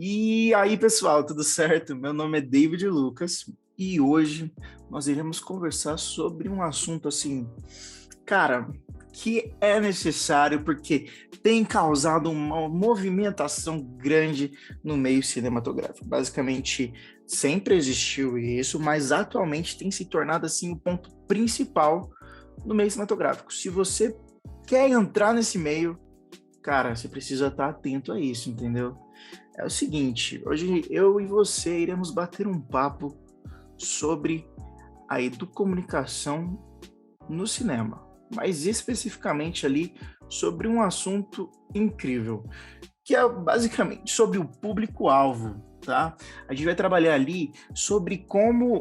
E aí, pessoal, tudo certo? Meu nome é David Lucas e hoje nós iremos conversar sobre um assunto assim, cara, que é necessário porque tem causado uma movimentação grande no meio cinematográfico. Basicamente, sempre existiu isso, mas atualmente tem se tornado assim o ponto principal no meio cinematográfico. Se você quer entrar nesse meio, cara, você precisa estar atento a isso, entendeu? É o seguinte, hoje eu e você iremos bater um papo sobre a educomunicação no cinema, mas especificamente ali sobre um assunto incrível, que é basicamente sobre o público-alvo, tá? A gente vai trabalhar ali sobre como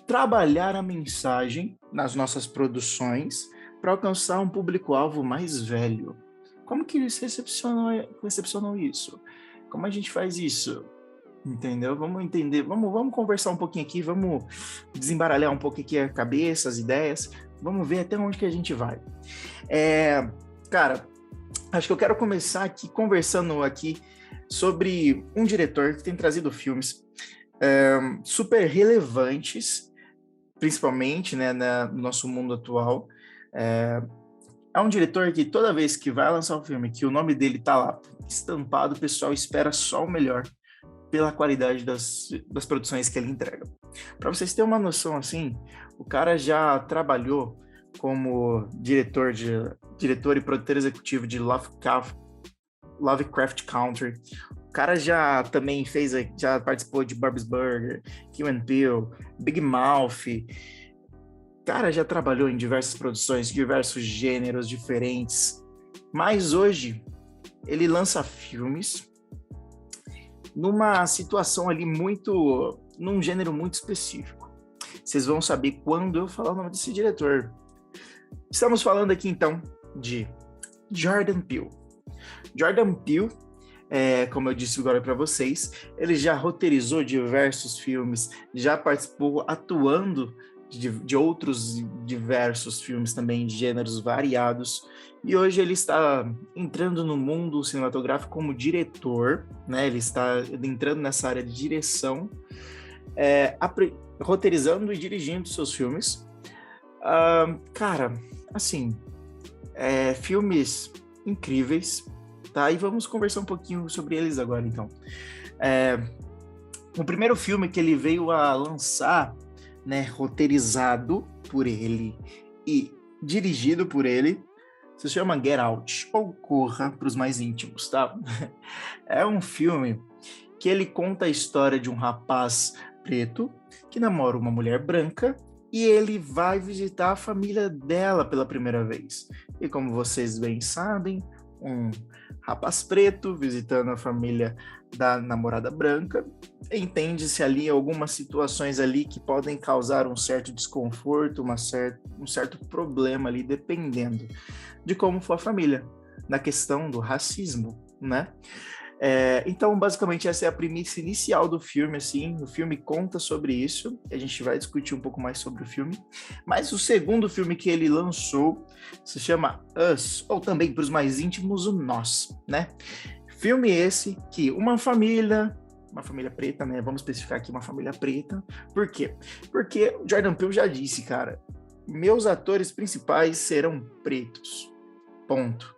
trabalhar a mensagem nas nossas produções para alcançar um público-alvo mais velho. Como que eles recepcionam isso? Como a gente faz isso? Entendeu? Vamos entender, vamos conversar um pouquinho aqui, vamos desembaralhar um pouco aqui a cabeça, as ideias, vamos ver até onde que a gente vai. Cara, acho que eu quero começar aqui conversando aqui sobre um diretor que tem trazido filmes super relevantes, principalmente, né, no nosso mundo atual. É um diretor que toda vez que vai lançar um filme, que o nome dele tá lá estampado, o pessoal espera só o melhor pela qualidade das produções que ele entrega. Para vocês terem uma noção, assim, o cara já trabalhou como diretor e produtor executivo de Lovecraft Country. O cara já também já participou de Bob's Burger, Key and Peele, Big Mouth. Cara, já trabalhou em diversas produções, diversos gêneros diferentes. Mas hoje ele lança filmes numa situação ali num gênero muito específico. Vocês vão saber quando eu falar o nome desse diretor. Estamos falando aqui então de Jordan Peele. Jordan Peele, como eu disse agora para vocês, ele já roteirizou diversos filmes, já participou atuando de outros diversos filmes também, de gêneros variados, e hoje ele está entrando no mundo cinematográfico como diretor, né? Ele está entrando nessa área de direção, roteirizando e dirigindo seus filmes. Cara, assim, filmes incríveis, tá? E vamos conversar um pouquinho sobre eles agora, então. O primeiro filme que ele veio a lançar, né, roteirizado por ele e dirigido por ele, se chama Get Out, ou Corra para os mais íntimos, tá? É um filme que ele conta a história de um rapaz preto que namora uma mulher branca e ele vai visitar a família dela pela primeira vez. E como vocês bem sabem, um rapaz preto visitando a família da namorada branca, entende-se ali algumas situações ali que podem causar um certo desconforto, um certo problema ali, dependendo de como for a família, na questão do racismo, né? Então, basicamente, essa é a premissa inicial do filme, assim, o filme conta sobre isso, a gente vai discutir um pouco mais sobre o filme, mas o segundo filme que ele lançou se chama Us, ou também, para os mais íntimos, o Nós, né? Filme esse que uma família preta, né? Vamos especificar aqui uma família preta. Por quê? Porque o Jordan Peele já disse, cara, meus atores principais serão pretos. Ponto.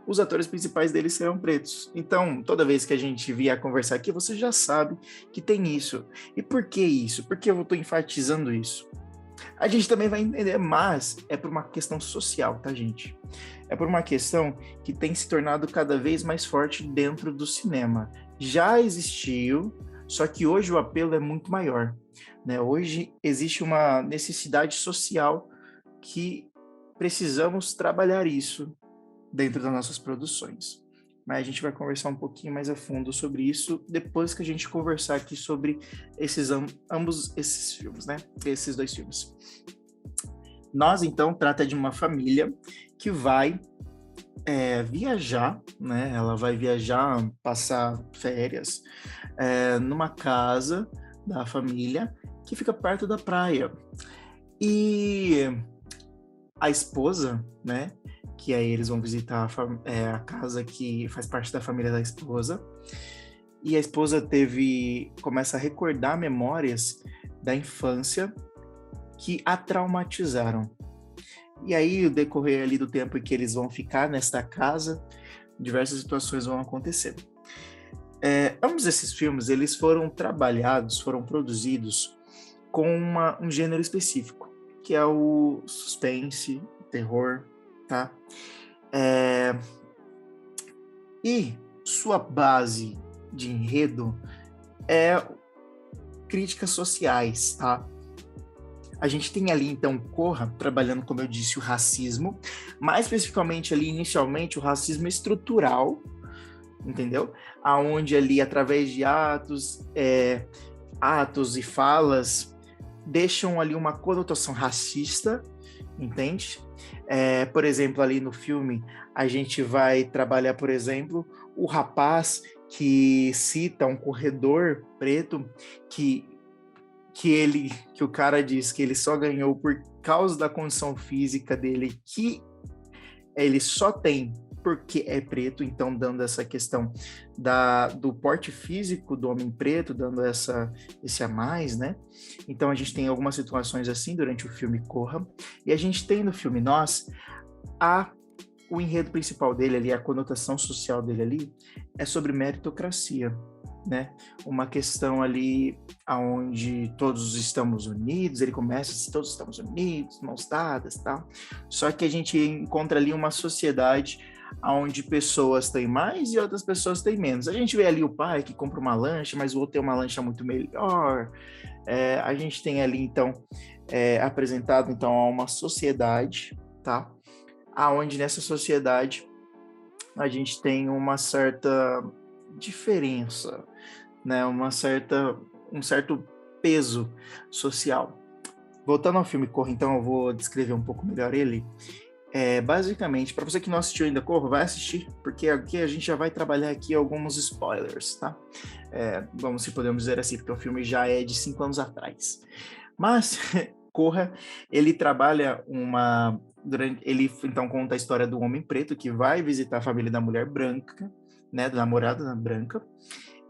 Os atores principais deles serão pretos. Então, toda vez que a gente vier conversar aqui, você já sabe que tem isso. E por que isso? Por que eu estou enfatizando isso? A gente também vai entender, mas é por uma questão social, tá, gente? É por uma questão que tem se tornado cada vez mais forte dentro do cinema. Já existiu, só que hoje o apelo é muito maior, né? Hoje existe uma necessidade social que precisamos trabalhar isso dentro das nossas produções. Mas a gente vai conversar um pouquinho mais a fundo sobre isso depois que a gente conversar aqui sobre ambos esses filmes, né? Esses dois filmes. Nós, então, trata de uma família que vai viajar, né? Ela vai viajar, passar férias numa casa da família que fica perto da praia. E a esposa, né? Que aí eles vão visitar a casa que faz parte da família da esposa. e a esposa começa a recordar memórias da infância que a traumatizaram. E aí, o decorrer ali do tempo em que eles vão ficar nesta casa, diversas situações vão acontecer. Ambos esses filmes, eles foram trabalhados, foram produzidos com um gênero específico, que é o suspense, terror, tá? E sua base de enredo é críticas sociais, tá? A gente tem ali, então, Corra, trabalhando, como eu disse, o racismo, mais especificamente ali, inicialmente, o racismo estrutural, entendeu? Aonde ali, através de atos e falas, deixam ali uma conotação racista, entende? Por exemplo, ali no filme, a gente vai trabalhar, por exemplo, o rapaz que cita um corredor preto que o cara diz que ele só ganhou por causa da condição física dele, que ele só tem porque é preto, então dando essa questão do porte físico do homem preto, dando esse a mais, né? Então a gente tem algumas situações assim durante o filme Corra, e a gente tem no filme Nós o enredo principal dele ali, a conotação social dele ali, é sobre meritocracia, né? Uma questão ali onde todos estamos unidos, ele começa assim, todos estamos unidos, mãos dadas, tal. Só que a gente encontra ali uma sociedade onde pessoas têm mais e outras pessoas têm menos. A gente vê ali o pai que compra uma lancha, mas o outro tem uma lancha muito melhor. A gente tem ali, então, apresentado, então, a uma sociedade, tá? Aonde nessa sociedade a gente tem uma certa diferença, né? Um certo peso social. Voltando ao filme Corra, então eu vou descrever um pouco melhor ele. Basicamente, para você que não assistiu ainda Corra, vai assistir, porque aqui a gente já vai trabalhar aqui alguns spoilers, tá? Vamos, se podemos dizer assim, porque o filme já é de 5 anos atrás. Mas Corra, ele trabalha ele então conta a história do homem preto que vai visitar a família da mulher branca, né, da namorada branca,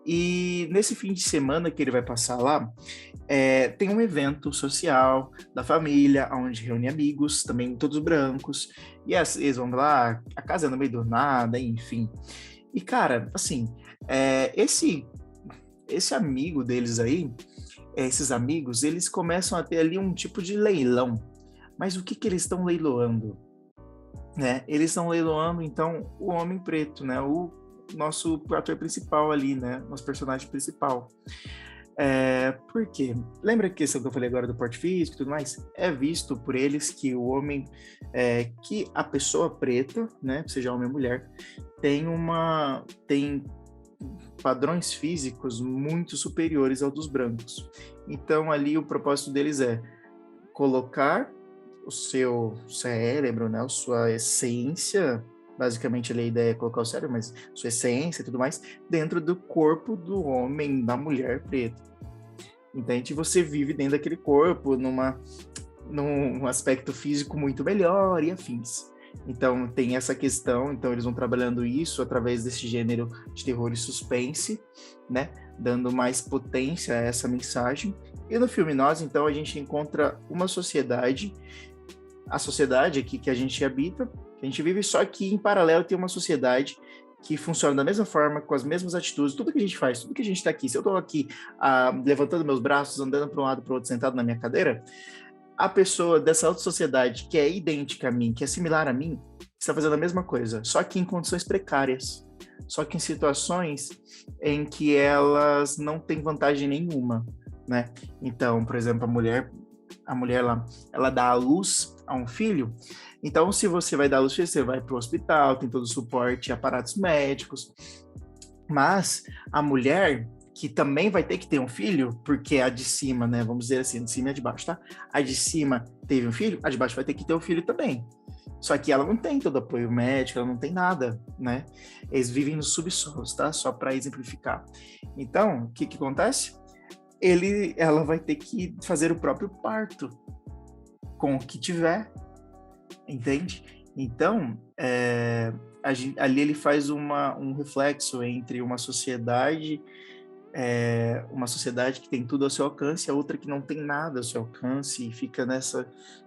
e nesse fim de semana que ele vai passar lá, tem um evento social da família, onde reúne amigos, também todos brancos, e eles vão lá, a casa é no meio do nada, enfim. E, cara, assim, esse amigo deles aí, esses amigos, eles começam a ter ali um tipo de leilão. Mas o que eles estão leiloando? Né? Eles estão leiloando, então, o homem preto, né? O nosso ator principal ali, né? Nosso personagem principal. Por quê? Lembra a questão que eu falei agora do porte físico e tudo mais? É visto por eles que o homem, que a pessoa preta, né? Seja homem ou mulher, tem padrões físicos muito superiores ao dos brancos. Então, ali o propósito deles é colocar o seu cérebro, né, a sua essência, basicamente ali a ideia é colocar o cérebro, mas sua essência e tudo mais, dentro do corpo do homem, da mulher preta. Entende? Você vive dentro daquele corpo, num aspecto físico muito melhor e afins. Então, tem essa questão, então eles vão trabalhando isso através desse gênero de terror e suspense, né? Dando mais potência a essa mensagem. E no filme Nós, então, a gente encontra uma sociedade, a sociedade aqui que a gente habita, que a gente vive, só que em paralelo tem uma sociedade que funciona da mesma forma, com as mesmas atitudes, tudo que a gente faz, tudo que a gente está aqui. Se eu estou aqui levantando meus braços, andando para um lado para o outro, sentado na minha cadeira, a pessoa dessa outra sociedade que é idêntica a mim, que é similar a mim, está fazendo a mesma coisa, só que em condições precárias, só que em situações em que elas não têm vantagem nenhuma, né? Então, por exemplo, a mulher ela dá à luz a um filho. Então, se você vai dar à luz, você vai para o hospital, tem todo o suporte, aparatos médicos. Mas a mulher que também vai ter que ter um filho, porque a de cima, né, vamos dizer assim, de cima e a de baixo, tá? A de cima teve um filho, a de baixo vai ter que ter um filho também. Só que ela não tem todo apoio médico, ela não tem nada, né? Eles vivem nos subsolos, tá? Só para exemplificar. Então, o que acontece? Ela vai ter que fazer o próprio parto com o que tiver, entende? Então, ali ele faz um reflexo entre uma sociedade que tem tudo ao seu alcance, e a outra que não tem nada ao seu alcance, e fica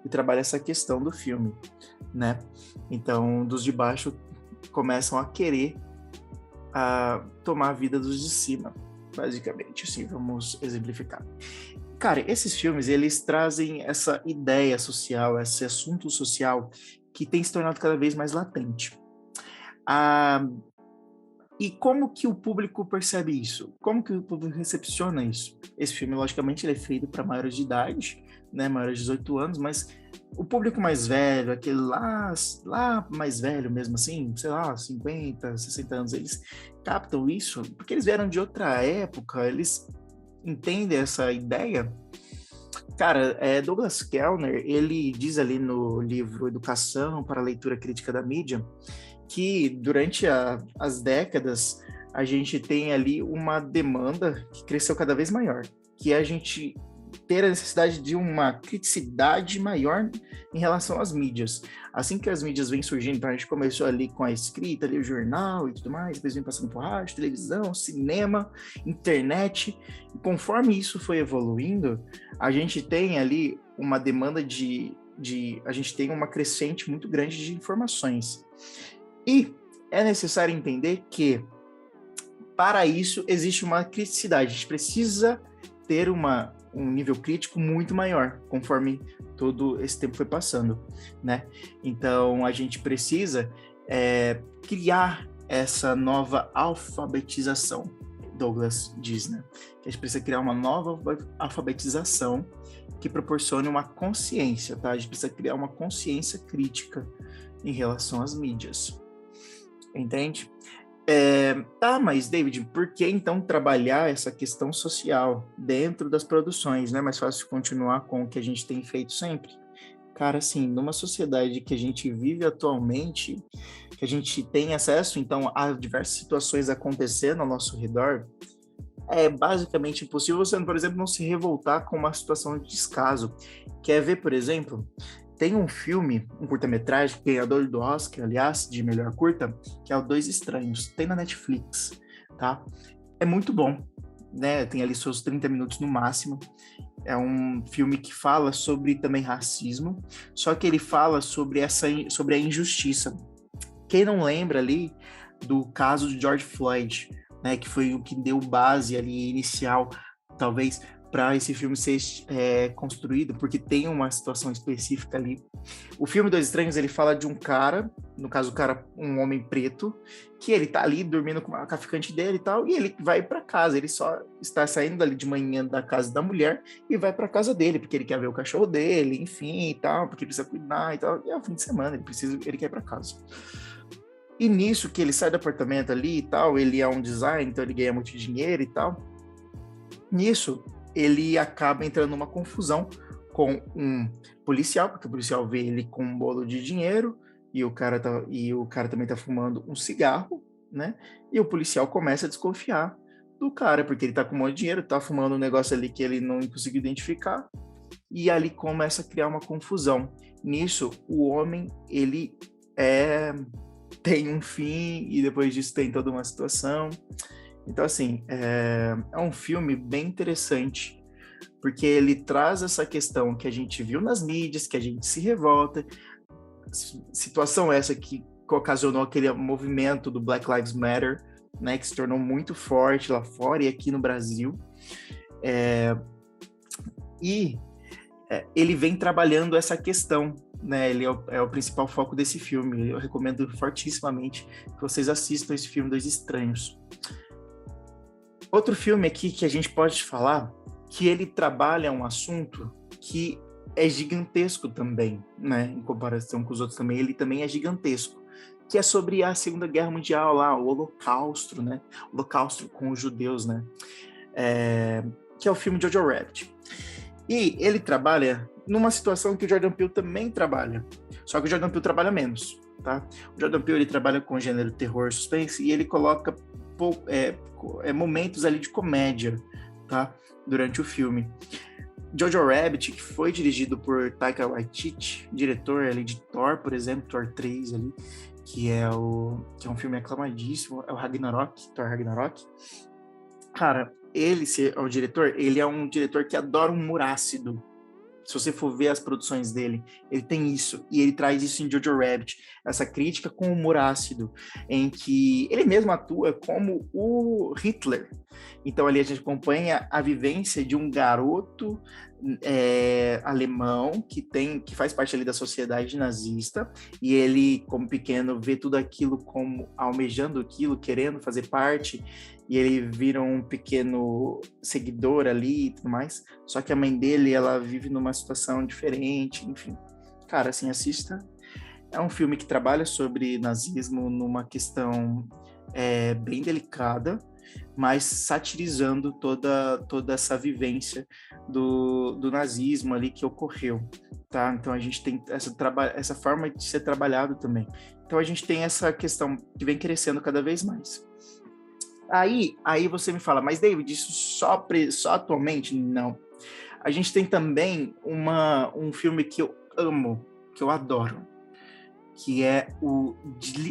e trabalha essa questão do filme, né? Então, dos de baixo começam a querer tomar a vida dos de cima, basicamente, assim, vamos exemplificar. Cara, esses filmes, eles trazem essa ideia social, esse assunto social que tem se tornado cada vez mais latente. E como que o público percebe isso? Como que o público recepciona isso? Esse filme, logicamente, ele é feito para maiores de idade, né, maiores de 18 anos, mas o público mais velho, aquele lá mais velho mesmo assim, sei lá, 50, 60 anos, eles captam isso porque eles vieram de outra época, eles entendem essa ideia. Cara, Douglas Kellner, ele diz ali no livro Educação para a Leitura Crítica da Mídia, que durante as décadas a gente tem ali uma demanda que cresceu cada vez maior, que é a gente ter a necessidade de uma criticidade maior em relação às mídias. Assim que as mídias vêm surgindo, então a gente começou ali com a escrita, ali o jornal e tudo mais, depois vem passando por rádio, televisão, cinema, internet, e conforme isso foi evoluindo, a gente tem ali uma demanda a gente tem uma crescente muito grande de informações. E é necessário entender que, para isso, existe uma criticidade. A gente precisa ter um nível crítico muito maior, conforme todo esse tempo foi passando, né? Então, a gente precisa criar essa nova alfabetização, Douglas diz, né? Que a gente precisa criar uma nova alfabetização que proporcione uma consciência, tá? A gente precisa criar uma consciência crítica em relação às mídias. Entende? Mas David, por que então trabalhar essa questão social dentro das produções? Não é mais fácil continuar com o que a gente tem feito sempre? Cara, assim, numa sociedade que a gente vive atualmente, que a gente tem acesso, então, a diversas situações acontecendo ao nosso redor, é basicamente impossível você, por exemplo, não se revoltar com uma situação de descaso. Quer ver, por exemplo, tem um filme, um curta-metragem, ganhador do Oscar, aliás, de melhor curta, que é o Dois Estranhos. Tem na Netflix, tá? É muito bom, né? Tem ali seus 30 minutos no máximo. É um filme que fala sobre também racismo, só que ele fala sobre a injustiça. Quem não lembra ali do caso de George Floyd, né? Que foi o que deu base ali inicial, talvez, para esse filme ser construído, porque tem uma situação específica ali. O filme Dois Estranhos, ele fala de um cara, no caso o cara, um homem preto, que ele tá ali dormindo com a traficante dele e tal, e ele vai para casa, ele só está saindo ali de manhã da casa da mulher e vai para casa dele, porque ele quer ver o cachorro dele, enfim, e tal, porque precisa cuidar e tal, e é o fim de semana, ele quer ir para casa. E nisso que ele sai do apartamento ali e tal, ele é um designer, então ele ganha muito dinheiro e tal. Nisso, ele acaba entrando numa confusão com um policial, porque o policial vê ele com um bolo de dinheiro e o cara também tá fumando um cigarro, né? E o policial começa a desconfiar do cara, porque ele tá com um monte de dinheiro, tá fumando um negócio ali que ele não conseguiu identificar, e ali começa a criar uma confusão. Nisso, o homem, ele tem um fim, e depois disso tem toda uma situação. Então, assim, é um filme bem interessante, porque ele traz essa questão que a gente viu nas mídias, que a gente se revolta, situação essa que ocasionou aquele movimento do Black Lives Matter, né, que se tornou muito forte lá fora e aqui no Brasil. Ele vem trabalhando essa questão, né? Ele é o principal foco desse filme. Eu recomendo fortissimamente que vocês assistam esse filme Dois Estranhos. Outro filme aqui que a gente pode falar, que ele trabalha um assunto que é gigantesco também, né? Em comparação com os outros também, ele também é gigantesco, que é sobre a Segunda Guerra Mundial lá, o Holocausto, né? O Holocausto com os judeus, né? Que é o filme Jojo Rabbit. E ele trabalha numa situação que o Jordan Peele também trabalha, só que o Jordan Peele trabalha menos, tá? O Jordan Peele, ele trabalha com o gênero terror, suspense, e ele coloca momentos ali de comédia, tá? Durante o filme. Jojo Rabbit, que foi dirigido por Taika Waititi, diretor ali de Thor, por exemplo, Thor 3 ali, que é um filme aclamadíssimo, é o Ragnarok, Thor Ragnarok. Cara, ele é o diretor, ele é um diretor que adora um humor ácido. Se você for ver as produções dele, ele tem isso, e ele traz isso em Jojo Rabbit, essa crítica com humor ácido, em que ele mesmo atua como o Hitler. Então ali a gente acompanha a vivência de um garoto alemão que faz parte ali da sociedade nazista, e ele, como pequeno, vê tudo aquilo como almejando aquilo, querendo fazer parte, e ele vira um pequeno seguidor ali e tudo mais. Só que a mãe dele, ela vive numa situação diferente, enfim. Cara, assim, assista. É um filme que trabalha sobre nazismo numa questão bem delicada, mas satirizando toda essa vivência do nazismo ali que ocorreu, tá? Então a gente tem essa forma de ser trabalhado também. Então a gente tem essa questão que vem crescendo cada vez mais. Aí você me fala, mas David, isso só atualmente? Não. A gente tem também um filme que eu amo, que eu adoro, que é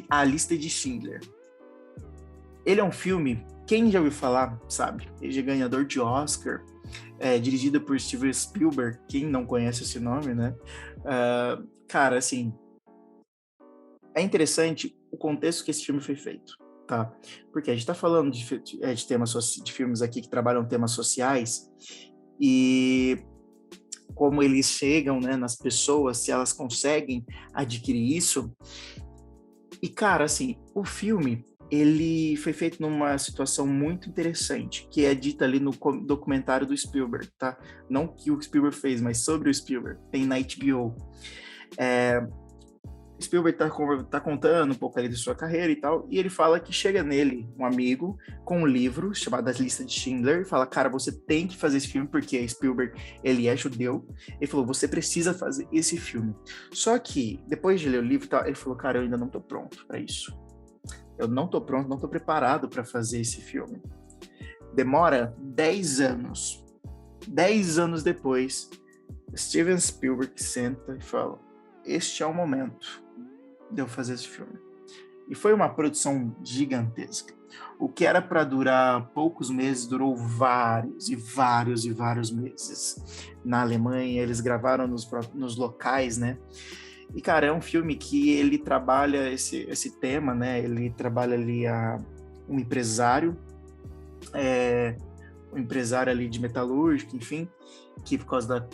A Lista de Schindler. Ele é um filme, quem já ouviu falar, sabe? Ele é ganhador de Oscar, dirigido por Steven Spielberg, quem não conhece esse nome, né? Cara, assim, é interessante o contexto que esse filme foi feito. Tá? Porque a gente está falando de temas de filmes aqui que trabalham temas sociais e como eles chegam, né, nas pessoas, se elas conseguem adquirir isso. E, cara, assim, o filme, ele foi feito numa situação muito interessante, que é dita ali no documentário do Spielberg, tá? Não que o Spielberg fez, mas sobre o Spielberg, tem na HBO. Spielberg tá contando um pouco ali de sua carreira e tal, e ele fala que chega nele um amigo com um livro chamado A Lista de Schindler, e fala, cara, você tem que fazer esse filme, porque Spielberg, ele é judeu. Ele falou, você precisa fazer esse filme. Só que, depois de ler o livro, ele falou, cara, eu ainda não tô pronto para isso. Eu não tô pronto, não tô preparado para fazer esse filme. Demora 10 anos. 10 anos depois, Steven Spielberg senta e fala, este é o momento de eu fazer esse filme. E foi uma produção gigantesca. O que era para durar poucos meses, durou vários e vários e vários meses. Na Alemanha, eles gravaram nos locais, né? E, cara, é um filme que ele trabalha esse tema, né? Ele trabalha ali um empresário, um empresário ali de metalúrgica, enfim, que por causa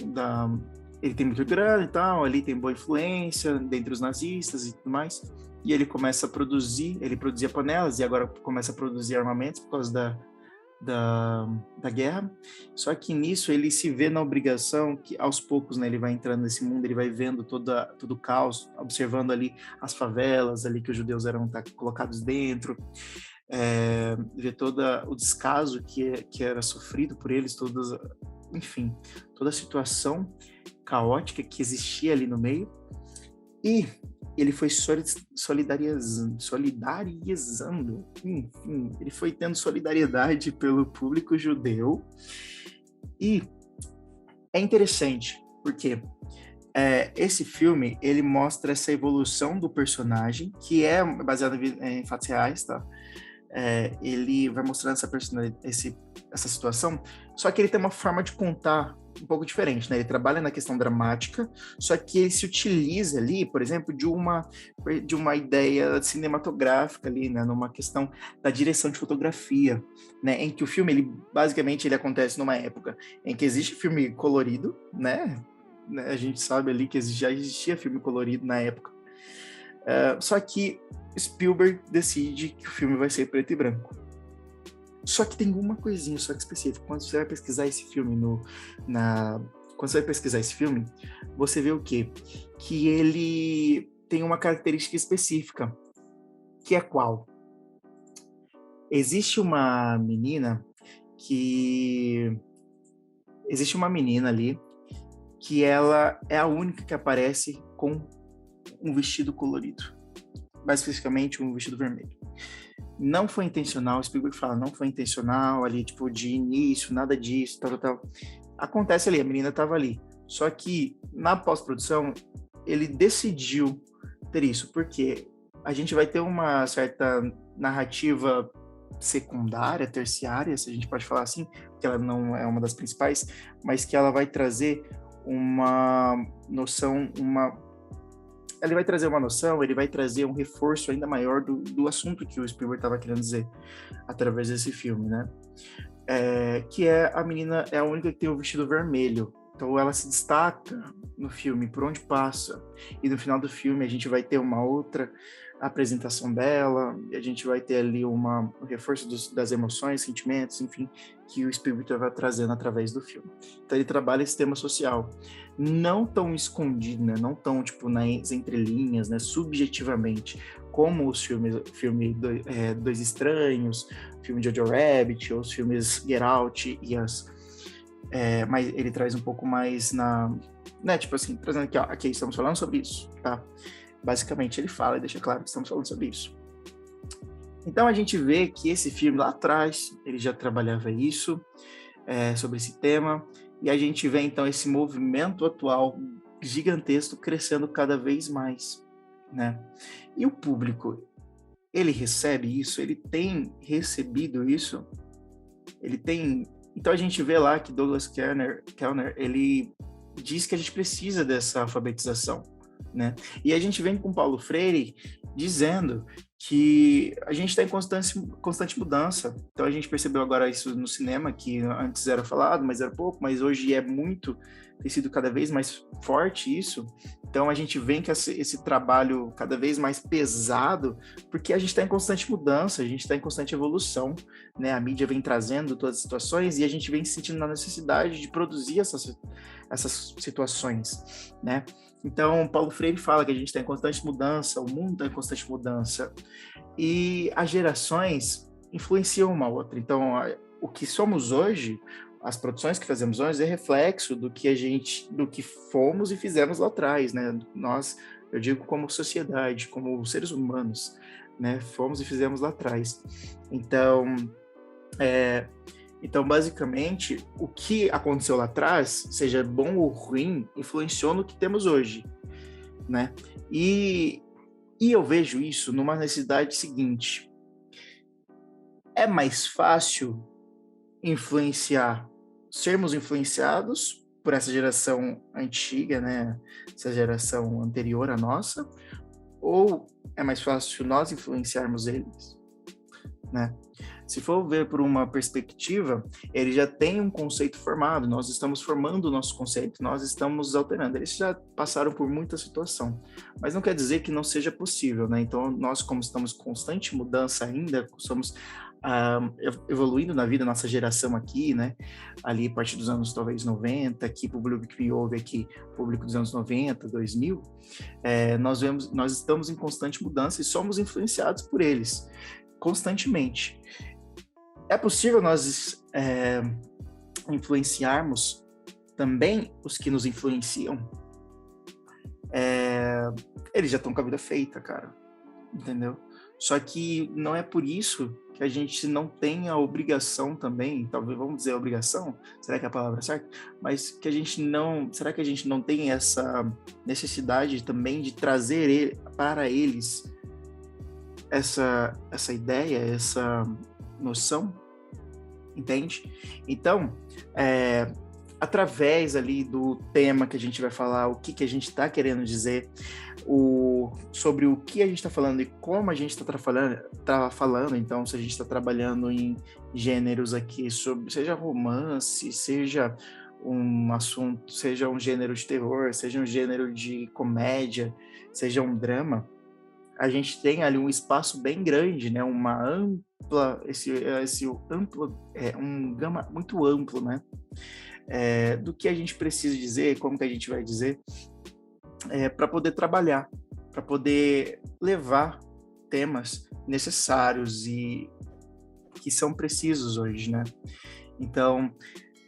ele tem muito grana e tal, ali tem boa influência dentre os nazistas e tudo mais, e ele começa a produzir, ele produzia panelas e agora começa a produzir armamentos por causa da guerra. Só que nisso ele se vê na obrigação que aos poucos, né, ele vai entrando nesse mundo, ele vai vendo todo o caos, observando ali as favelas ali que os judeus eram colocados dentro, ver todo o descaso que era sofrido por eles, enfim, toda a situação caótica que existia ali no meio, e ele foi solidarizando, enfim, ele foi tendo solidariedade pelo público judeu, e é interessante, porque esse filme, ele mostra essa evolução do personagem, que é baseado em fatos reais, tá? Ele vai mostrando essa situação, só que ele tem uma forma de contar um pouco diferente, né? Ele trabalha na questão dramática, só que ele se utiliza ali, por exemplo, de uma ideia cinematográfica ali, né? Numa questão da direção de fotografia, né? Em que o filme, basicamente, ele acontece numa época em que existe filme colorido, né? A gente sabe ali que já existia filme colorido na época. Só que Spielberg decide que o filme vai ser preto e branco. Só que tem uma coisinha só que específica. Quando você vai pesquisar esse filme quando você vai pesquisar esse filme, você vê o quê? Que ele tem uma característica específica, que é qual? Existe uma menina ali que ela é a única que aparece com um vestido colorido, mais especificamente um vestido vermelho. Não foi intencional, o Spielberg fala, não foi intencional ali, tipo, de início, nada disso, tal. Acontece ali, a menina estava ali. Só que na pós-produção ele decidiu ter isso, porque a gente vai ter uma certa narrativa secundária, terciária, se a gente pode falar assim, que ela não é uma das principais, mas que ela vai trazer uma noção, ele vai trazer uma noção, ele vai trazer um reforço ainda maior do assunto que o Spielberg estava querendo dizer através desse filme, né? Que é a menina, é a única que tem o vestido vermelho. Então ela se destaca no filme por onde passa. E no final do filme a gente vai ter uma outra apresentação dela, e a gente vai ter ali um reforço das emoções, sentimentos, enfim, que o Spielberg vai trazendo através do filme. Então ele trabalha esse tema social. Não tão escondido, né? Não tão, tipo, nas entrelinhas, né? Subjetivamente, como os filme Dois Estranhos, filme Jojo Rabbit, ou os filmes Get Out e mas ele traz um pouco mais né, tipo assim, trazendo aqui, ó, aqui estamos falando sobre isso, tá? Basicamente ele fala e deixa claro que estamos falando sobre isso. Então a gente vê que esse filme lá atrás, ele já trabalhava isso, sobre esse tema, e a gente vê então esse movimento atual gigantesco crescendo cada vez mais, né? E o público, ele recebe isso? Ele tem recebido isso? Ele tem... Então a gente vê lá que Douglas Kellner, ele diz que a gente precisa dessa alfabetização, né? E a gente vem com Paulo Freire dizendo que a gente está em constante mudança. Então a gente percebeu agora isso no cinema, que antes era falado, mas era pouco, mas hoje tem sido cada vez mais forte isso. Então a gente vem com esse trabalho cada vez mais pesado, porque a gente está em constante mudança, a gente está em constante evolução, né? A mídia vem trazendo todas as situações e a gente vem sentindo a necessidade de produzir essas situações, né? Então, Paulo Freire fala que a gente está em constante mudança, o mundo está em constante mudança, e as gerações influenciam uma outra. Então, o que somos hoje, as produções que fazemos hoje, é reflexo do que fomos e fizemos lá atrás, né? Nós, eu digo como sociedade, como seres humanos, né? Fomos e fizemos lá atrás. Então, basicamente, o que aconteceu lá atrás, seja bom ou ruim, influenciou no que temos hoje, né? E eu vejo isso numa necessidade seguinte. É mais fácil sermos influenciados por essa geração antiga, né? Essa geração anterior à nossa, ou é mais fácil nós influenciarmos eles, né? Se for ver por uma perspectiva, ele já tem um conceito formado, nós estamos formando o nosso conceito, nós estamos alterando. Eles já passaram por muita situação, mas não quer dizer que não seja possível, né? Então, nós, como estamos em constante mudança ainda, estamos evoluindo na vida, nossa geração aqui, né? Ali, a partir dos anos, talvez, 90, aqui, o público que me ouve aqui, público dos anos 90, 2000, nós estamos em constante mudança e somos influenciados por eles constantemente. É possível nós influenciarmos também os que nos influenciam? Eles já estão com a vida feita, cara. Entendeu? Só que não é por isso que a gente não tem a obrigação também, talvez vamos dizer obrigação, será que é a palavra certa? Mas que a gente não, será que a gente não tem essa necessidade também de trazer para eles essa ideia, essa noção, entende? Então, através ali do tema que a gente vai falar, o que a gente está querendo dizer, sobre o que a gente está falando e como a gente está falando, então, se a gente está trabalhando em gêneros aqui, seja romance, seja um assunto, seja um gênero de terror, seja um gênero de comédia, seja um drama, a gente tem ali um espaço bem grande, né? Uma ampla, um gama muito amplo, né? Do que a gente precisa dizer, como que a gente vai dizer, para poder trabalhar, para poder levar temas necessários e que são precisos hoje, né? Então,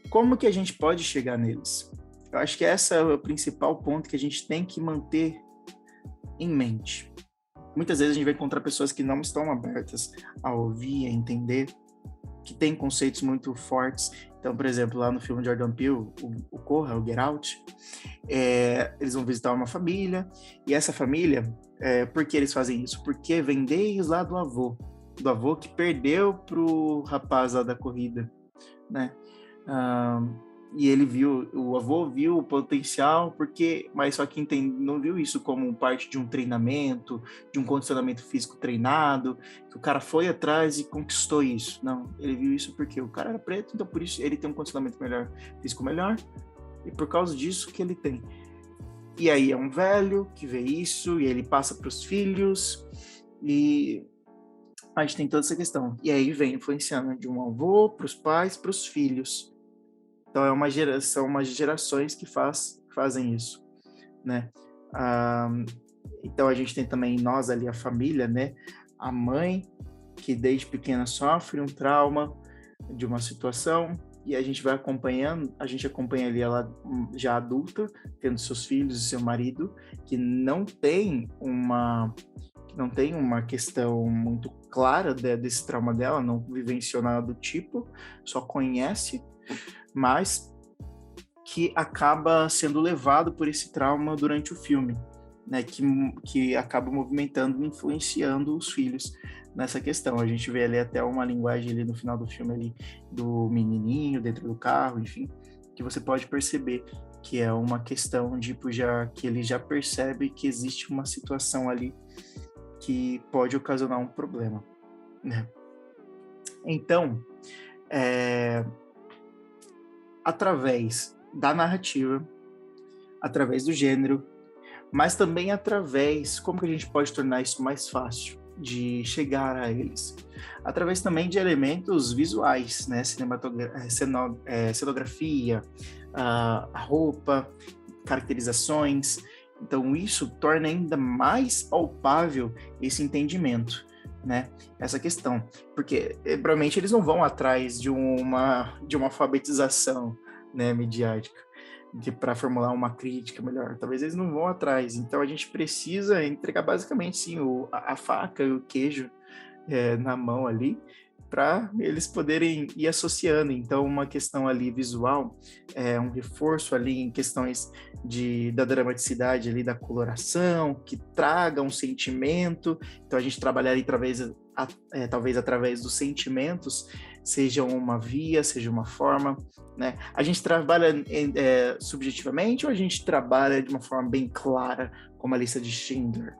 como que a gente pode chegar neles? Eu acho que esse é o principal ponto que a gente tem que manter em mente. Muitas vezes a gente vai encontrar pessoas que não estão abertas a ouvir, a entender, que têm conceitos muito fortes Então, por exemplo, lá no filme de Jordan Peele, o Corra, o Get Out, eles vão visitar uma família, e essa família, por que eles fazem isso? Porque vem desde lá do avô que perdeu pro rapaz lá da corrida, né? E o avô viu o potencial, mas só que não viu isso como parte de um treinamento, de um condicionamento físico treinado, que o cara foi atrás e conquistou isso. Não, ele viu isso porque o cara era preto, então por isso ele tem um condicionamento físico melhor, e por causa disso que ele tem. E aí é um velho que vê isso, e ele passa para os filhos, e a gente tem toda essa questão. E aí vem influenciando de um avô para os pais, para os filhos. Então são umas gerações que fazem isso, né? Então a gente tem também nós ali, a família, né? A mãe, que desde pequena sofre um trauma de uma situação, e a gente acompanha ali ela já adulta, tendo seus filhos e seu marido, que não tem uma questão muito clara desse trauma dela, não vivenciou nada do tipo, só conhece, mas que acaba sendo levado por esse trauma durante o filme, né, que acaba movimentando, influenciando os filhos nessa questão. A gente vê ali até uma linguagem ali no final do filme ali do menininho dentro do carro, enfim, que você pode perceber que é uma questão tipo que ele já percebe que existe uma situação ali que pode ocasionar um problema, né? Então, através da narrativa, através do gênero, mas também como que a gente pode tornar isso mais fácil de chegar a eles? Através também de elementos visuais, né? Cenografia, a roupa, caracterizações. Então, isso torna ainda mais palpável esse entendimento, né? Essa questão. Porque, provavelmente, eles não vão atrás de uma alfabetização, né, midiática, para formular uma crítica melhor. Talvez eles não vão atrás. Então, a gente precisa entregar, basicamente, sim, a faca e o queijo na mão ali, para eles poderem ir associando. Então, uma questão ali visual, um reforço ali em questões da dramaticidade ali, da coloração, que traga um sentimento. Então, a gente trabalhar ali talvez através dos sentimentos, seja uma via, seja uma forma, né? A gente trabalha subjetivamente ou a gente trabalha de uma forma bem clara, como a lista de Schindler,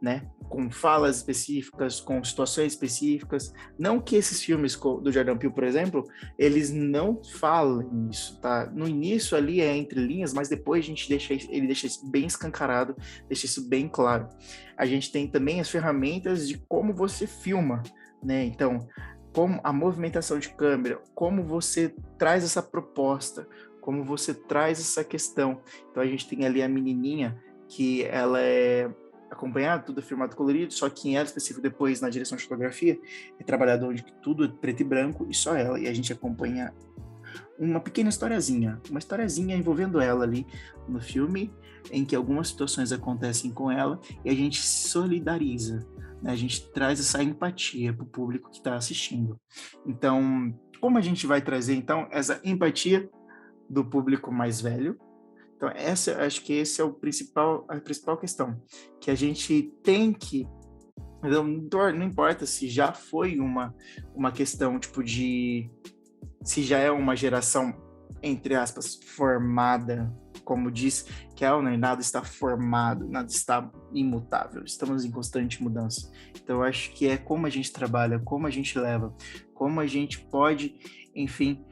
né? Com falas específicas, com situações específicas. Não que esses filmes do Jordan Peele, por exemplo, eles não falem isso, tá? No início ali é entre linhas, mas depois ele deixa isso bem escancarado, deixa isso bem claro. A gente tem também as ferramentas de como você filma, né? Então, como a movimentação de câmera, como você traz essa proposta, como você traz essa questão. Então, a gente tem ali a menininha, que ela é acompanhada, tudo é filmado colorido, só que em ela específico depois, na direção de fotografia, é trabalhado onde tudo é preto e branco e só ela, e a gente acompanha uma pequena historiazinha envolvendo ela ali no filme, em que algumas situações acontecem com ela e a gente se solidariza, né? A gente traz essa empatia para o público que está assistindo. Então, como a gente vai trazer, então, essa empatia do público mais velho? Então, acho que esse é a principal questão, que a gente tem que, não importa se já foi uma questão, tipo, se já é uma geração, entre aspas, formada, como diz Kellner, nada está formado, nada está imutável, estamos em constante mudança. Então, eu acho que é como a gente trabalha, como a gente leva, como a gente pode, enfim,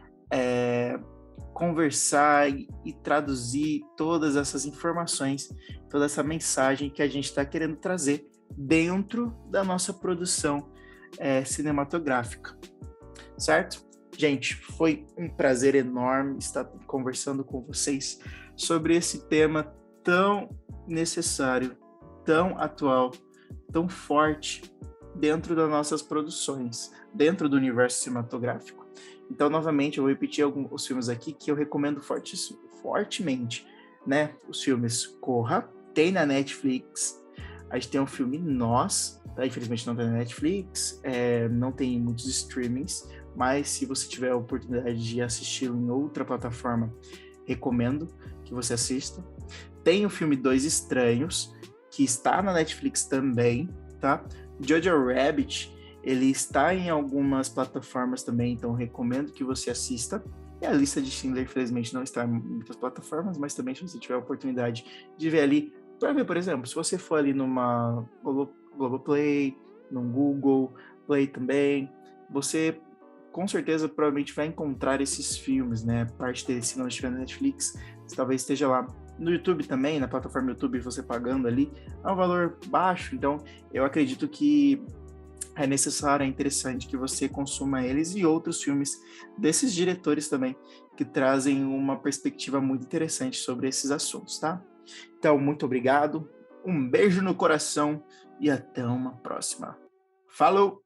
conversar e traduzir todas essas informações, toda essa mensagem que a gente está querendo trazer dentro da nossa produção cinematográfica, certo? Gente, foi um prazer enorme estar conversando com vocês sobre esse tema tão necessário, tão atual, tão forte dentro das nossas produções, dentro do universo cinematográfico. Então, novamente, eu vou repetir os filmes aqui que eu recomendo fortemente, né? Os filmes Corra, tem na Netflix. A gente tem um filme Nós, tá? Infelizmente não tem na Netflix, não tem muitos streamings, mas se você tiver a oportunidade de assisti-lo em outra plataforma, recomendo que você assista. Tem o filme Dois Estranhos, que está na Netflix também, tá? Jojo Rabbit, ele está em algumas plataformas também, então recomendo que você assista. E a lista de Schindler, infelizmente, não está em muitas plataformas, mas também se você tiver a oportunidade de ver ali, para ver, por exemplo, se você for ali numa Globoplay, num Google Play também, você com certeza provavelmente vai encontrar esses filmes, né? Parte deles, se não estiver na Netflix, talvez esteja lá. No YouTube também, na plataforma YouTube, você pagando ali, é um valor baixo, então eu acredito que é necessário, é interessante que você consuma eles e outros filmes desses diretores também, que trazem uma perspectiva muito interessante sobre esses assuntos, tá? Então, muito obrigado, um beijo no coração e até uma próxima. Falou!